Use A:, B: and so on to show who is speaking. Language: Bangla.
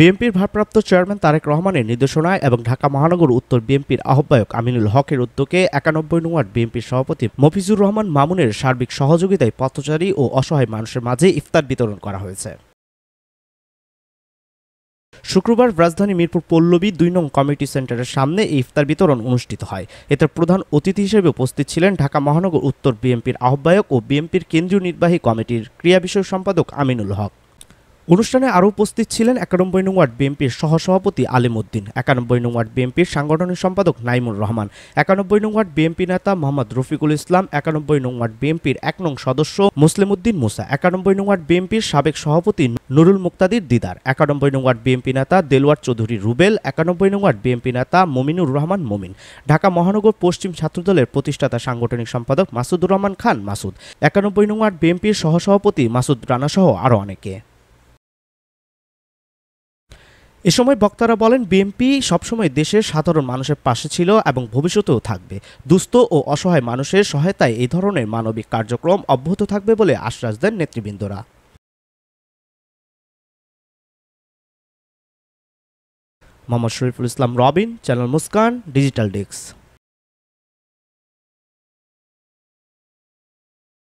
A: বিএনপির ভারপ্রাপ্ত চেয়ারম্যান তারেক রহমানের নির্দেশনায় এবং ঢাকা মহানগর উত্তর বিএনপির আহ্বায়ক আমিনুল হকের উদ্যোগে ৯১ নং ওয়ার্ড বিএনপির সভাপতি মফিজুর রহমান মামুনের সার্বিক সহযোগিতায় পথচারী ও অসহায় মানুষের মাঝে ইফতার বিতরণ করা হয়েছে। শুক্রবার রাজধানী মিরপুর পল্লবী ২ নং কমিউনিটি সেন্টারের সামনে এই ইফতার বিতরণ অনুষ্ঠিত হয়। এতে প্রধান অতিথি হিসেবে উপস্থিত ছিলেন ঢাকা মহানগর উত্তর বিএনপির আহ্বায়ক ও বিএনপির কেন্দ্রীয় নির্বাহী কমিটির ক্রীড়া বিষয়ক সম্পাদক আমিনুল হক। অনুষ্ঠানে আরও উপস্থিত ছিলেন ৯১ নং ওয়ার্ড বিএনপির সহসভাপতি আলিম উদ্দিন, ৯১ নং ওয়ার্ড বিএনপির সাংগঠনিক সম্পাদক নাইমুর রহমান, ৯১ নং ওয়ার্ড বিএনপি নেতা মোহাম্মদ রফিকুল ইসলাম, ৯১ নং ওয়ার্ড বিএনপির ১ নং সদস্য মুসলিম উদ্দিন মুসা, ৯১ নং ওয়ার্ড বিএনপির সাবেক সভাপতি নুরুল মুক্তাদির দিদার, ৯১ নং ওয়ার্ড বিএনপি নেতা দেলোয়ার চৌধুরী রুবেল, ৯১ নং ওয়ার্ড বিএনপি নেতা মমিনুর রহমান মমিন, ঢাকা মহানগর পশ্চিম ছাত্রদলের প্রতিষ্ঠাতা সাংগঠনিক সম্পাদক মাসুদুর রহমান খান মাসুদ, ৯১ নং ওয়ার্ড বিএনপির সহসভাপতি মাসুদ রানাসহ আরও অনেকে। এ সময় বক্তারা বলেন, বিএনপি সবসময় দেশের সাধারণ মানুষের পাশে ছিল এবং ভবিষ্যতেও থাকবে। দুস্থ ও অসহায় মানুষের সহায়তায় এই ধরনের মানবিক কার্যক্রম অব্যাহত থাকবে বলে আশ্বাস দেন নেতৃবৃন্দরা। Mohammad Shariful Islam Robin, channel Muskan, digital desk.